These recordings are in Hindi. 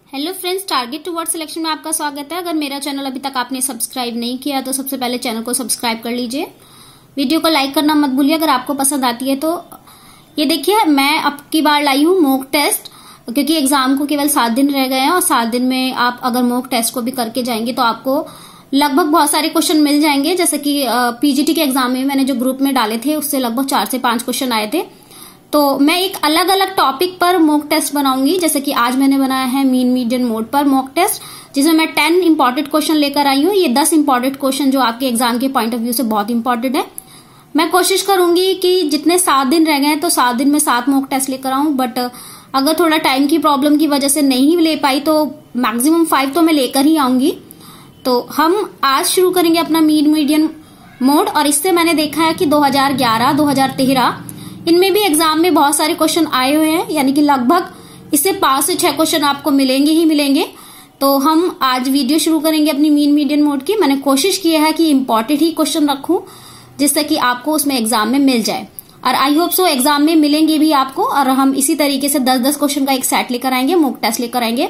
Hello friends, target toward selection में आपका स्वागत है। अगर मेरा चैनल अभी तक आपने सब्सक्राइब नहीं किया तो सबसे पहले चैनल को सब्सक्राइब कर लीजिए। वीडियो को लाइक करना मत भूलिए अगर आपको पसंद आती है तो। ये देखिए, मैं अब की बार लाई हूँ मॉक टेस्ट, क्योंकि एग्जाम को केवल 7 दिन रह गए हैं और 7 दिन में आप अगर मॉक टेस्ट को भी करके जाएंगे तो आपको लगभग बहुत सारे क्वेश्चन मिल जाएंगे। जैसे कि पीजीटी के एग्जाम में मैंने जो ग्रुप में डाले थे उससे लगभग 4 से 5 क्वेश्चन आए थे। तो मैं एक अलग अलग टॉपिक पर मॉक टेस्ट बनाऊंगी। जैसे कि आज मैंने बनाया है मीन मीडियन मोड पर मॉक टेस्ट, जिसमें मैं 10 इंपॉर्टेंट क्वेश्चन लेकर आई हूँ। ये 10 इंपॉर्टेंट क्वेश्चन जो आपके एग्जाम के पॉइंट ऑफ व्यू से बहुत इंपॉर्टेंट है। मैं कोशिश करूंगी कि जितने 7 दिन रह गए हैं तो 7 दिन में 7 मॉक टेस्ट लेकर आऊं, बट अगर थोड़ा टाइम की प्रॉब्लम की वजह से नहीं ले पाई तो मैक्सिमम 5 तो मैं लेकर ही आऊंगी। तो हम आज शुरू करेंगे अपना मीन मीडियन मोड। और इससे मैंने देखा है कि 2011, 2013 इनमें भी एग्जाम में बहुत सारे क्वेश्चन आए हुए हैं, यानी कि लगभग इससे 5 से 6 क्वेश्चन आपको मिलेंगे ही मिलेंगे। तो हम आज वीडियो शुरू करेंगे अपनी मीन मीडियन मोड की। मैंने कोशिश की है कि इंपॉर्टेंट ही क्वेश्चन रखूं जिससे कि आपको उसमें एग्जाम में मिल जाए, और आई होप सो एग्जाम में मिलेंगे भी आपको। और हम इसी तरीके से 10-10 क्वेश्चन का एक सेट लेकर आएंगे, मॉक टेस्ट लेकर आएंगे।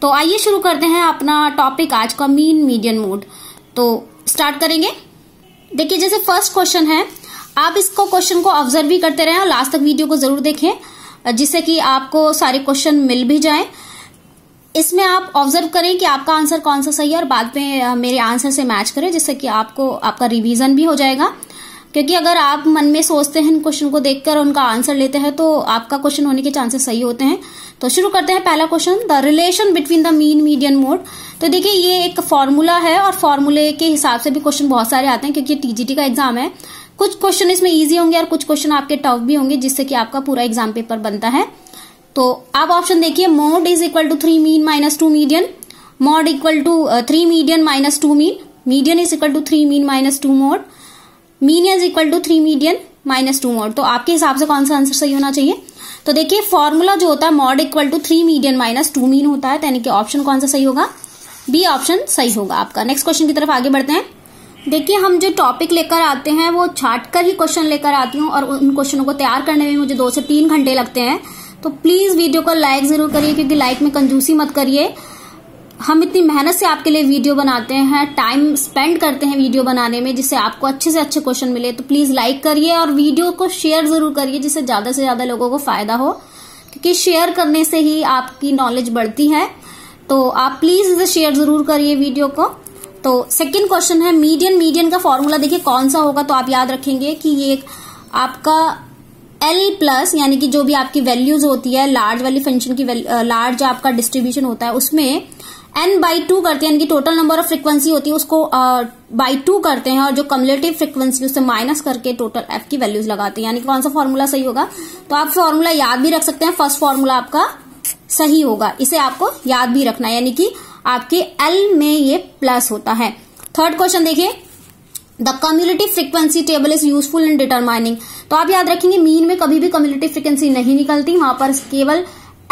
तो आइए शुरू करते हैं अपना टॉपिक आज का मीन मीडियन मोड। तो स्टार्ट करेंगे। देखिए, जैसे फर्स्ट क्वेश्चन है, आप इसको क्वेश्चन को ऑब्जर्व भी करते रहें और लास्ट तक वीडियो को जरूर देखें जिससे कि आपको सारे क्वेश्चन मिल भी जाएं। इसमें आप ऑब्जर्व करें कि आपका आंसर कौन सा सही है और बाद में मेरे आंसर से मैच करें, जिससे कि आपको आपका रिवीजन भी हो जाएगा। क्योंकि अगर आप मन में सोचते हैं क्वेश्चन को देखकर उनका आंसर लेते हैं तो आपका क्वेश्चन होने के चांसेस सही होते हैं। तो शुरू करते हैं पहला question, the relation between the mean median mode. तो देखिए, ये एक फॉर्मूला है और फॉर्मूले के हिसाब से भी क्वेश्चन बहुत सारे आते हैं, क्योंकि टीजीटी का एग्जाम है। कुछ क्वेश्चन इसमें इजी होंगे और कुछ क्वेश्चन आपके टफ भी होंगे, जिससे कि आपका पूरा एग्जाम पेपर बनता है। तो आप ऑप्शन देखिए, mode is equal to 3 mean minus 2 median, mode equal to 3 median minus 2 mean, median is equal to 3 mean minus 2 mode, mean is equal to 3 median minus 2 mode. तो आपके हिसाब से कौन सा आंसर सही होना चाहिए? तो देखिए, फॉर्मूला जो होता है mode equal to 3 median minus 2 mean होता है, यानी कि ऑप्शन कौन सा सही होगा? बी ऑप्शन सही होगा आपका। नेक्स्ट क्वेश्चन की तरफ आगे बढ़ते हैं। देखिए, हम जो टॉपिक लेकर आते हैं वो छाट कर ही क्वेश्चन लेकर आती हूँ और उन क्वेश्चनों को तैयार करने में मुझे 2 से 3 घंटे लगते हैं। तो प्लीज वीडियो को लाइक जरूर करिए, क्योंकि लाइक में कंजूसी मत करिए। हम इतनी मेहनत से आपके लिए वीडियो बनाते हैं, टाइम स्पेंड करते हैं वीडियो बनाने में, जिससे आपको अच्छे से अच्छे क्वेश्चन मिले। तो प्लीज लाइक करिए और वीडियो को शेयर जरूर करिए, जिससे ज्यादा से ज्यादा लोगों को फायदा हो, क्योंकि शेयर करने से ही आपकी नॉलेज बढ़ती है। तो आप प्लीज इसे शेयर जरूर करिए वीडियो को। तो सेकंड क्वेश्चन है, मीडियन का फॉर्मूला देखिए कौन सा होगा। तो आप याद रखेंगे कि ये आपका L प्लस, यानी कि जो भी आपकी वैल्यूज होती है लार्ज वाली फंक्शन की, लार्ज आपका डिस्ट्रीब्यूशन होता है उसमें n/2 करते हैं, यानी कि टोटल नंबर ऑफ फ्रीक्वेंसी होती है उसको बाई 2 करते हैं, और जो कम्युलेटिव फ्रीक्वेंसी उससे माइनस करके टोटल f की वैल्यूज लगाते हैं, यानी कि कौन सा फॉर्मूला सही होगा। तो आप फॉर्मूला याद भी रख सकते हैं, फर्स्ट फॉर्मूला आपका सही होगा, इसे आपको याद भी रखना है, यानी कि आपके L में ये प्लस होता है। थर्ड क्वेश्चन देखिए, the cumulative frequency table is useful in determining. तो आप याद रखेंगे, मीन में कभी भी कम्युलेटिव फ्रीक्वेंसी नहीं निकलती, वहां पर केवल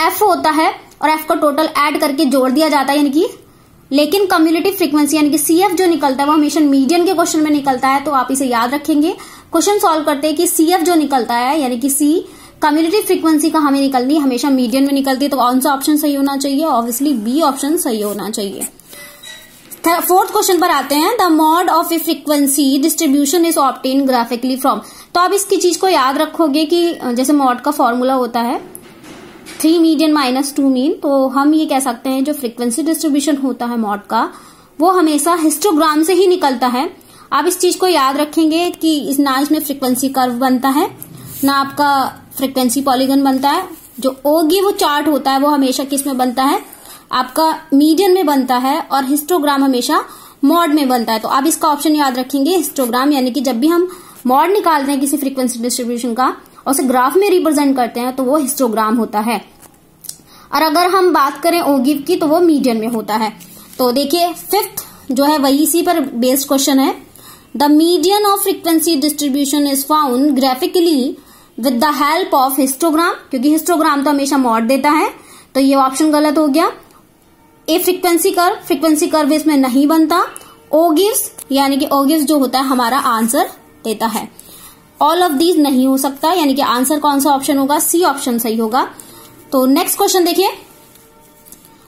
f होता है और f का टोटल ऐड करके जोड़ दिया जाता है, यानी कि लेकिन कम्युलेटिव फ्रीक्वेंसी यानी कि CF जो निकलता है वो हमेशा मीडियन के क्वेश्चन में निकलता है। तो आप इसे याद रखेंगे। क्वेश्चन सॉल्व करते हैं कि CF जो निकलता है, यानी कि C कम्युलेटिव फ्रीक्वेंसी का हमें निकलनी हमेशा मीडियन में निकलती है। तो कौन सा ऑप्शन सही होना चाहिए? ऑब्वियसली बी ऑप्शन सही होना चाहिए। फोर्थ क्वेश्चन पर आते हैं, the mode of A frequency distribution is obtain graphically from. तो आप इसकी चीज को याद रखोगे कि जैसे मॉड का फॉर्मूला होता है 3 मीडियन माइनस 2 मीन, तो हम ये कह सकते हैं जो फ्रीक्वेंसी डिस्ट्रीब्यूशन होता है मॉड का वो हमेशा हिस्टोग्राम से ही निकलता है। आप इस चीज को याद रखेंगे कि ना इसमें फ्रीक्वेंसी कर्व बनता है, ना आपका फ्रीक्वेंसी पॉलीगन बनता है। जो ओगिव चार्ट होता है वो हमेशा किस में बनता है? आपका मीडियन में बनता है, और हिस्टोग्राम हमेशा मॉड में बनता है। तो आप इसका ऑप्शन याद रखेंगे हिस्टोग्राम, यानी कि जब भी हम मॉड निकालते हैं किसी फ्रीक्वेंसी डिस्ट्रीब्यूशन का और उसे ग्राफ में रिप्रेजेंट करते हैं तो वो हिस्टोग्राम होता है। और अगर हम बात करें ओगिव की तो वो मीडियन में होता है। तो देखिए, फिफ्थ जो है वही इसी पर बेस्ड क्वेश्चन है, the median of frequency distribution is found graphically with the help of histogram, क्योंकि हिस्टोग्राम तो हमेशा मॉड देता है। तो ये ऑप्शन गलत हो गया। ए फ्रीक्वेंसी कर्व इसमें नहीं बनता। ओगिव्स, यानी कि ओगिव्स जो होता है हमारा आंसर देता है। ऑल ऑफ दीज नहीं हो सकता, यानी कि आंसर कौन सा ऑप्शन होगा? सी ऑप्शन सही होगा। तो नेक्स्ट क्वेश्चन देखिए,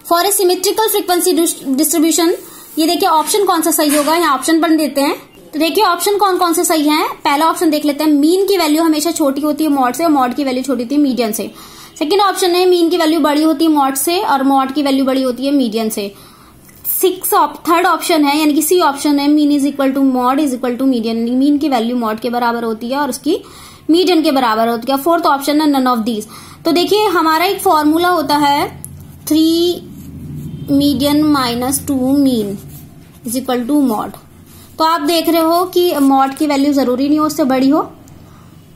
for a symmetrical frequency distribution, ये देखिए ऑप्शन कौन सा सही होगा, यहाँ ऑप्शन बन देते हैं। तो देखिए ऑप्शन कौन कौन से सही हैं। पहला ऑप्शन देख लेते हैं, मीन की वैल्यू हमेशा छोटी होती है मॉड से और मॉड की वैल्यू छोटी होती है मीडियन से। सेकंड ऑप्शन है मीन की वैल्यू बड़ी होती है मॉड से और मॉड की वैल्यू बड़ी होती है मीडियन से। थर्ड ऑप्शन है यानी कि सी ऑप्शन है, mean is equal to mode is equal to median, mean की वैल्यू मॉड के बराबर होती है और उसकी मीडियन के बराबर होती है। फोर्थ ऑप्शन है नन ऑफ दीज। तो देखिए हमारा एक फॉर्मूला होता है 3 median minus 2 mean is equal to mode. तो आप देख रहे हो कि मॉड की वैल्यू जरूरी नहीं हो उससे बड़ी हो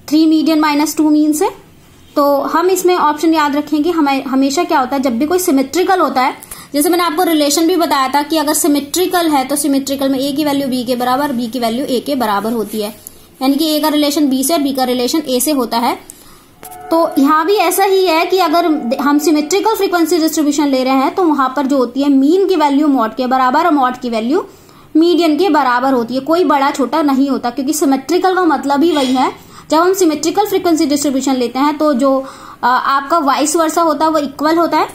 3 मीडियन माइनस 2 मीन से। तो हम इसमें ऑप्शन याद रखेंगे, हमेशा क्या होता है जब भी कोई सिमेट्रिकल होता है, जैसे मैंने आपको रिलेशन भी बताया था कि अगर सिमेट्रिकल है तो सिमेट्रिकल में ए की वैल्यू बी के बराबर, बी की वैल्यू ए के बराबर होती है, यानी कि ए का रिलेशन बी से और बी का रिलेशन ए से होता है। तो यहाँ भी ऐसा ही है कि अगर हम सिमेट्रिकल फ्रीक्वेंसी डिस्ट्रीब्यूशन ले रहे हैं तो वहां पर जो होती है मीन की वैल्यू मॉड के बराबर और मॉड की वैल्यू मीडियन के बराबर होती है, कोई बड़ा छोटा नहीं होता, क्योंकि सिमेट्रिकल का मतलब ही वही है। जब हम सिमेट्रिकल फ्रीक्वेंसी डिस्ट्रीब्यूशन लेते हैं तो जो आपका वाइस वर्सा होता है वो इक्वल होता है,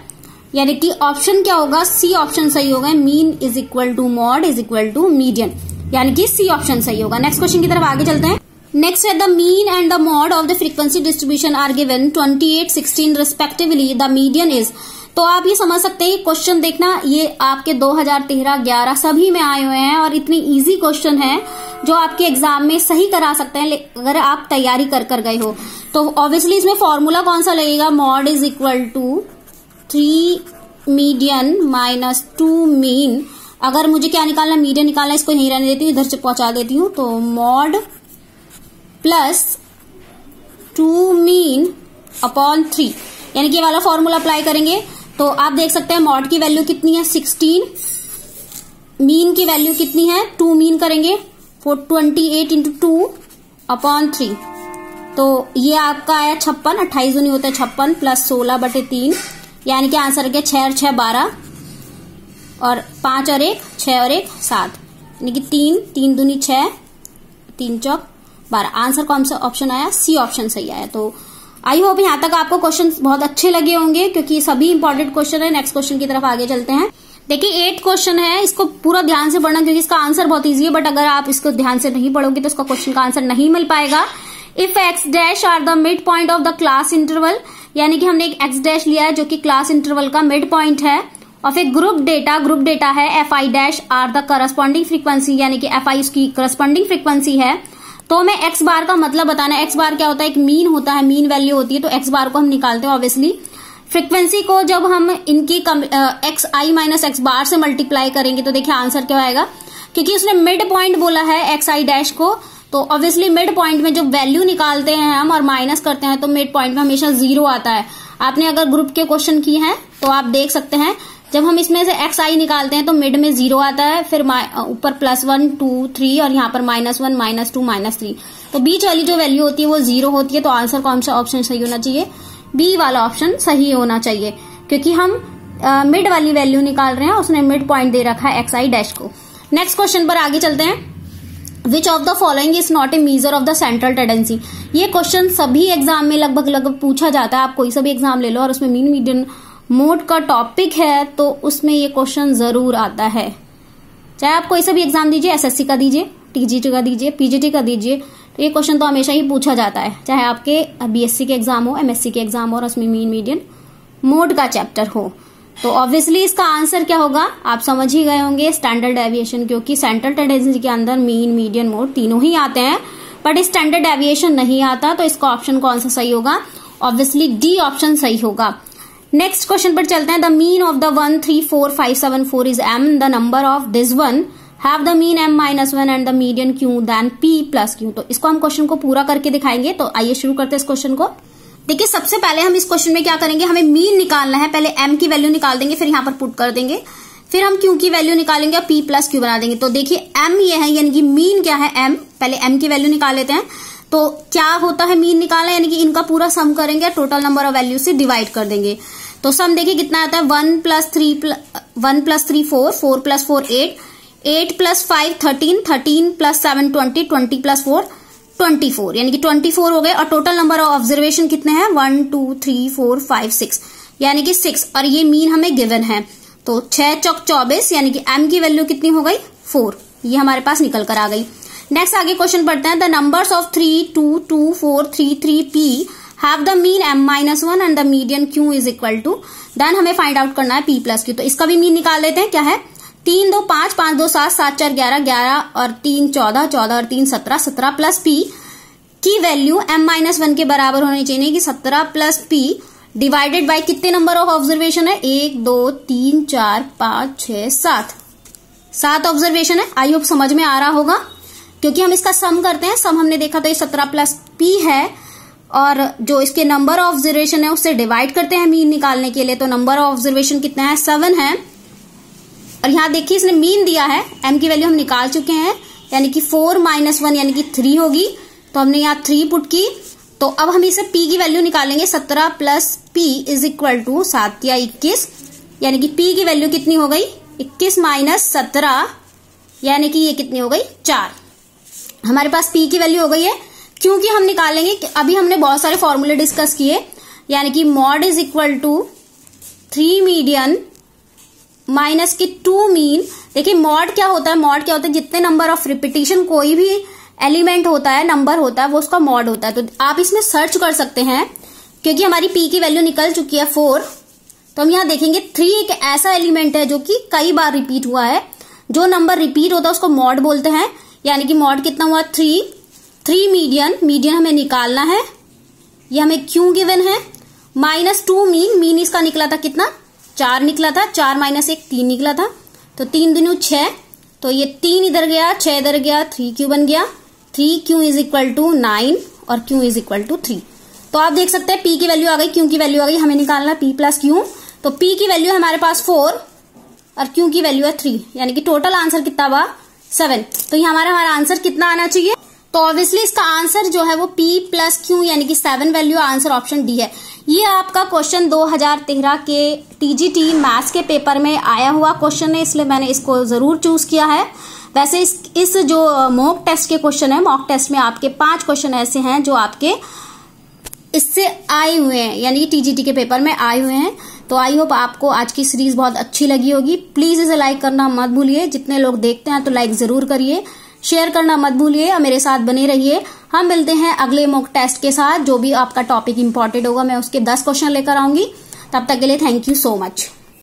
यानी कि ऑप्शन क्या होगा, सी ऑप्शन सही होगा, mean is equal to mode is equal to median, यानी कि सी ऑप्शन सही होगा। नेक्स्ट क्वेश्चन की तरफ आगे चलते हैं। नेक्स्ट है the mean and the mode of the frequency distribution are given 28, 16 respectively, the median is. तो आप ये समझ सकते हैं क्वेश्चन देखना, ये आपके 2013, 11 सभी में आए हुए हैं और इतनी इजी क्वेश्चन है जो आपके एग्जाम में सही करा सकते हैं अगर आप तैयारी कर गए हो। तो ऑब्वियसली इसमें फॉर्मूला कौन सा लगेगा, mode is equal to 3 median minus 2 mean. अगर मुझे क्या निकालना, मीडियन निकालना, इसको यहीं रहने देती हूँ, इधर से पहुंचा देती हूँ। तो मॉड प्लस 2 मीन अपॉन 3, यानी कि ये वाला फॉर्मूला अप्लाई करेंगे तो आप देख सकते हैं मॉड की वैल्यू कितनी है 16, मीन की वैल्यू कितनी है 2 मीन करेंगे 28 इंटू 2 अपॉन 3। तो ये आपका आया 56, 28 नहीं होता 56 प्लस 16/3, यानी कि आंसर गया 6 और 6 12 और 5 और 1 6 और 1 7, यानी कि 3 दूनी 6 3 चौक 12। आंसर कौन सा ऑप्शन आया, सी ऑप्शन सही आया। तो आई होप यहाँ तक आपको क्वेश्चन बहुत अच्छे लगे होंगे क्योंकि सभी इंपॉर्टेंट क्वेश्चन है। नेक्स्ट क्वेश्चन की तरफ आगे चलते हैं। देखिए 8 क्वेश्चन है, इसको पूरा ध्यान से पढ़ना क्योंकि इसका आंसर बहुत इजी है, बट अगर आप इसको ध्यान से नहीं पढ़ोगे तो इसका क्वेश्चन का आंसर नहीं मिल पाएगा। If X dash are the mid point of the class interval, यानी कि हमने एक एक्स डैश लिया है जो कि क्लास इंटरवल का मिड पॉइंट है, ऑफ ए ग्रुप डेटा है F I dash are the corresponding frequency, यानी कि एफ आई उसकी करस्पॉन्डिंग फ्रीक्वेंसी है। तो हमें एक्स बार का मतलब बताना है। एक्स बार क्या होता है, एक मीन होता है, मीन वैल्यू होती है, तो एक्स बार को हम निकालते हैं। ऑब्वियसली फ्रीक्वेंसी को जब हम इनकी एक्स आई माइनस एक्स बार से मल्टीप्लाई करेंगे तो देखिए आंसर क्या आएगा, क्योंकि उसने मिड पॉइंट बोला है एक्स आई डैश को, तो ऑब्वियसली मिड पॉइंट में जब वैल्यू निकालते हैं हम और माइनस करते हैं तो मिड पॉइंट में हमेशा 0 आता है। आपने अगर ग्रुप के क्वेश्चन किए हैं तो आप देख सकते हैं जब हम इसमें से एक्स आई निकालते हैं तो मिड में 0 आता है, फिर ऊपर +1 2 3 और यहाँ पर -1 -2 -3, तो बीच वाली जो वैल्यू होती है वो 0 होती है। तो आंसर कौन सा ऑप्शन सही होना चाहिए, बी वाला ऑप्शन सही होना चाहिए, क्योंकि हम मिड वाली वैल्यू निकाल रहे हैं, उसने मिड पॉइंट दे रखा है एक्स आई डैश को। नेक्स्ट क्वेश्चन पर आगे चलते हैं। Which of the following is not a measure of the central tendency. ये क्वेश्चन सभी एग्जाम में लगभग पूछा जाता है। आप कोई सा भी एग्जाम ले लो और उसमें मीन मीडियन मोड का टॉपिक है तो उसमें ये क्वेश्चन जरूर आता है। चाहे आप कोई सा भी एग्जाम दीजिए, एसएससी का दीजिए, टीजीटी का दीजिए, पीजीटी का दीजिए, तो ये क्वेश्चन तो हमेशा ही पूछा जाता है, चाहे आपके बीएससी के एग्जाम हो, एमएससी के एग्जाम हो और उसमें मीन मीडियन मोड का चैप्टर हो। तो ऑब्वियसली इसका आंसर क्या होगा, आप समझ ही गए होंगे, स्टैंडर्ड डेविएशन, क्योंकि सेंट्रल टेंडेंसी के अंदर मीन मीडियन मोड तीनों ही आते हैं, बट स्टैंडर्ड डेविएशन नहीं आता। तो इसका ऑप्शन कौन सा सही होगा, ऑब्वियसली डी ऑप्शन सही होगा। नेक्स्ट क्वेश्चन पर चलते हैं। The mean of the 1 3 4 5 7 4 is m, the number of this one have the mean m-1 and the median q then p plus q। तो इसको हम क्वेश्चन को पूरा करके दिखाएंगे। तो आइए शुरू करते हैं इस क्वेश्चन को। देखिए सबसे पहले हम इस क्वेश्चन में क्या करेंगे, हमें मीन निकालना है। पहले m की वैल्यू निकाल देंगे, फिर यहाँ पर पुट कर देंगे, फिर हम q की वैल्यू निकालेंगे और p प्लस q बना देंगे। तो देखिए m ये है, यानी कि मीन क्या है m, पहले m की वैल्यू निकाल लेते हैं। तो क्या होता है मीन निकालना, यानी कि इनका पूरा सम करेंगे, टोटल नंबर ऑफ वैल्यू से डिवाइड कर देंगे। तो सम देखिए कितना आता है, 1 + 3 4, 4 + 4 8, 8 + 5 13, 13 + 7 20, 20 + 4 24, यानी कि 24 हो गए। और टोटल नंबर ऑफ ऑब्जर्वेशन कितने हैं, 1 2 3 4 5 6, यानी कि 6, और ये मीन हमें गिवन है। तो 6 चौक 24 यानी कि m की वैल्यू कितनी हो गई 4। ये हमारे पास निकल कर आ गई। नेक्स्ट आगे क्वेश्चन पढ़ते हैं। The numbers of 3, 2, 2, 4, 3, 3, p have the mean m-1 and the median q is equal to, then हमें फाइंड आउट करना है p प्लस q। तो इसका भी मीन निकाल लेते हैं। क्या है 3 2 5, 5 2 7, 7 4 11, 11 और 3 14, 14 और 3 17, 17 प्लस p की वैल्यू m-1 के बराबर होनी चाहिए कि 17 प्लस p डिवाइडेड बाय कितने नंबर ऑफ ऑब्जर्वेशन है 1 2 3 4 5 6 7, 7 ऑब्जर्वेशन है। आई होप समझ में आ रहा होगा, क्योंकि हम इसका सम करते हैं। सम हमने देखा तो ये 17 प्लस p है और जो इसके नंबर ऑफ ऑब्जर्वेशन है उससे डिवाइड करते हैं मीन निकालने के लिए। तो नंबर ऑफ ऑब्जर्वेशन कितना है 7 है। और यहाँ देखिए इसने मीन दिया है, m की वैल्यू हम निकाल चुके हैं, यानी कि 4 - 1 यानी कि 3 होगी। तो हमने यहाँ 3 पुट की। तो अब हम इसे p की वैल्यू निकालेंगे। 17 plus p is equal to 7 या 21, यानी कि p की वैल्यू कितनी हो गई 21 माइनस 17, यानी कि ये कितनी हो गई 4। हमारे पास p की वैल्यू हो गई है। क्योंकि हम निकालेंगे, अभी हमने बहुत सारे फॉर्मूले डिस्कस किए, यानी कि mode is equal to 3 median minus की 2 मीन। देखिए मॉड क्या होता है, मॉड क्या होता है, जितने नंबर ऑफ रिपीटिशन कोई भी एलिमेंट होता है, नंबर होता है, वो उसका मॉड होता है। तो आप इसमें सर्च कर सकते हैं, क्योंकि हमारी p की वैल्यू निकल चुकी है 4। तो हम यहाँ देखेंगे 3 एक ऐसा एलिमेंट है जो कि कई बार रिपीट हुआ है। जो नंबर रिपीट होता है उसको मॉड बोलते हैं, यानी कि मॉड कितना हुआ 3 मीडियन हमें निकालना है, ये हमें क्यू गिवन है, माइनस 2 मीन इसका निकला था कितना 4 निकला था, 4 माइनस 1 3 निकला था। तो 3 दूनी 6, तो ये 3 इधर गया 6 इधर गया, 3q बन गया। 3q इज इक्वल टू 9 और q इज इक्वल टू 3। तो आप देख सकते हैं p की वैल्यू आ गई, q की वैल्यू आ गई। हमें निकालना p प्लस q। तो p की वैल्यू है हमारे पास 4 और q की वैल्यू है 3, यानी कि टोटल आंसर कितना हुआ 7। तो ये हमारा आंसर कितना आना चाहिए, तो ऑब्वियसली इसका आंसर जो है वो p प्लस q यानी कि 7 वैल्यू, आंसर ऑप्शन डी है। ये आपका क्वेश्चन 2013 के टीजीटी मैथ्स के पेपर में आया हुआ क्वेश्चन है, इसलिए मैंने इसको जरूर चूज किया है। वैसे इस जो मॉक टेस्ट के क्वेश्चन है, मॉक टेस्ट में आपके 5 क्वेश्चन ऐसे हैं जो आपके इससे आए हुए हैं, यानी टीजीटी के पेपर में आए हुए हैं। तो आई होप आपको आज की सीरीज बहुत अच्छी लगी होगी। प्लीज इसे लाइक करना मत भूलिए, जितने लोग देखते हैं तो लाइक जरूर करिए, शेयर करना मत भूलिए और मेरे साथ बने रहिए। हम मिलते हैं अगले मॉक टेस्ट के साथ, जो भी आपका टॉपिक इंपॉर्टेंट होगा मैं उसके 10 क्वेश्चन लेकर आऊंगी। तब तक के लिए थैंक यू सो मच।